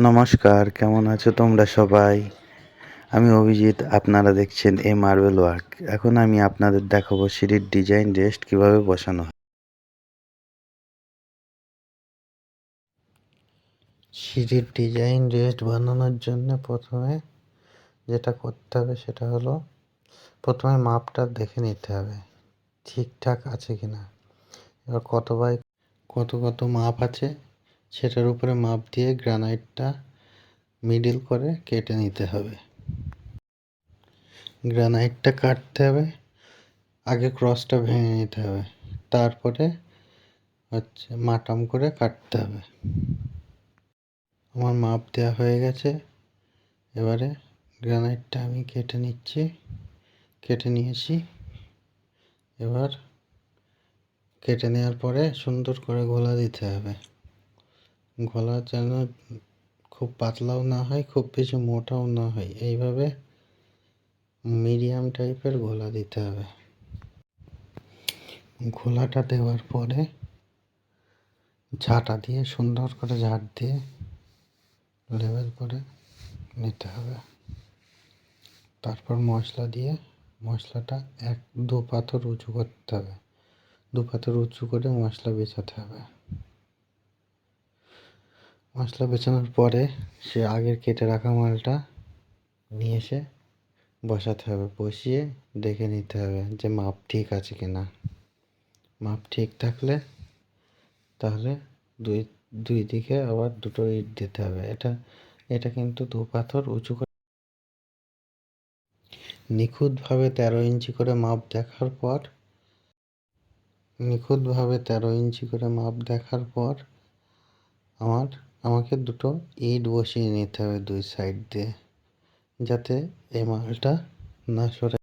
নমস্কার, কেমন আছো তোমরা সবাই? আমি অভিজিৎ, আপনারা দেখছেন মার্বেল ওয়ার্ক। এখন আমি আপনাদের দেখাবো সিঁড়ির ডিজাইন রেস্ট কীভাবে বসানো হয়। সিঁড়ির ডিজাইন রেস্ট বানানোর জন্য প্রথমে যেটা করতে হবে সেটা হলো প্রথমে মাপটা দেখে নিতে হবে ঠিকঠাক আছে কিনা। এবার কত মাপ আছে সেটার উপরে মাপ দিয়ে গ্রানাইটটা মিডিল করে কেটে নিতে হবে। গ্রানাইটটা কাটতে হবে, আগে ক্রসটা ভেঙে নিতে হবে, তারপরে মাটাম করে কাটতে হবে। আমার মাপ দেওয়া হয়ে গেছে। এবারে গ্রানাইটটা আমি কেটে নিয়েছি। এবার কেটে নেওয়ার পরে সুন্দর করে ঘোলা দিতে হবে। ঘোলা যেন খুব পাতলাও না হয়, খুব বেশি মোটাও না হয়, এইভাবে মিডিয়াম টাইপের ঘোলা দিতে হবে। ঘোলাটা দেওয়ার পরে ঝাঁটা দিয়ে সুন্দর করে ঝাঁট দিয়ে লেবেল করে নিতে হবে। তারপর মশলা দিয়ে মশলাটা 1-2 পাথর উঁচু করতে হবে। 2 পাথর উঁচু করে মশলা বেছাতে হবে। মশলা বেছানোর পরে সে আগের কেটে রাখা মালটা নিয়ে এসে বসাতে হবে। বসিয়ে দেখে নিতে হবে যে মাপ ঠিক আছে কিনা। মাপ ঠিক থাকলে তাহলে দুই দিকে আবার 2টো ইট দিতে হবে। এটা কিন্তু 2 পাথর উঁচু করে নিখুঁতভাবে 13 ইঞ্চি করে মাপ দেখার পর আমাকে 2টো ইট বসিয়ে নিতে হবে 2 সাইড দিয়ে, যাতে এই মালটা না সরে।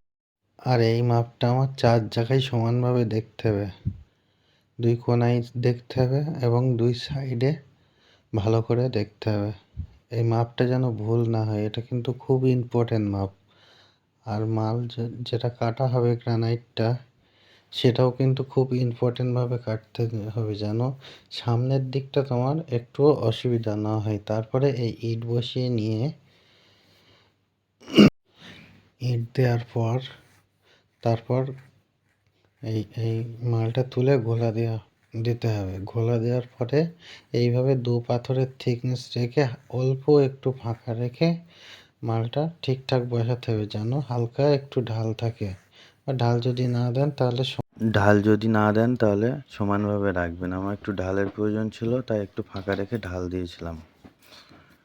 আর এই মাপটা আমার 4 জায়গায় সমানভাবে দেখতে হবে। 2 কোণায় দেখতে হবে এবং 2 সাইডে ভালো করে দেখতে হবে। এই মাপটা যেন ভুল না হয়, এটা কিন্তু খুব ইম্পর্টেন্ট মাপ। আর মাল যেটা কাটা হবে গ্রানাইটটা, সেটাও কিন্তু খুব ইম্পর্টেন্টভাবে কাটতে হবে যেন সামনের দিকটা তোমার একটু অসুবিধা না হয়। তারপরে এই ইট বসিয়ে নিয়ে ইট দেওয়ার পর তারপর এই মালটা তুলে ঘোলা দিতে হবে। ঘোলা দেওয়ার পরে এইভাবে 2 পাথরের থিকনেস রেখে অল্প একটু ফাঁকা রেখে মালটা ঠিকঠাক বসাতে হবে যেন হালকা একটু ঢাল থাকে। আর ঢাল যদি না দেন তাহলে সমানভাবে রাখবেন। আমার একটু ঢালের প্রয়োজন ছিল, তাই একটু ফাঁকা রেখে ঢাল দিয়েছিলাম।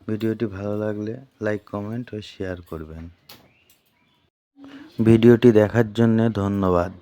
ভিডিওটি ভালো লাগলে লাইক, কমেন্ট ও শেয়ার করবেন। ভিডিওটি দেখার জন্য ধন্যবাদ।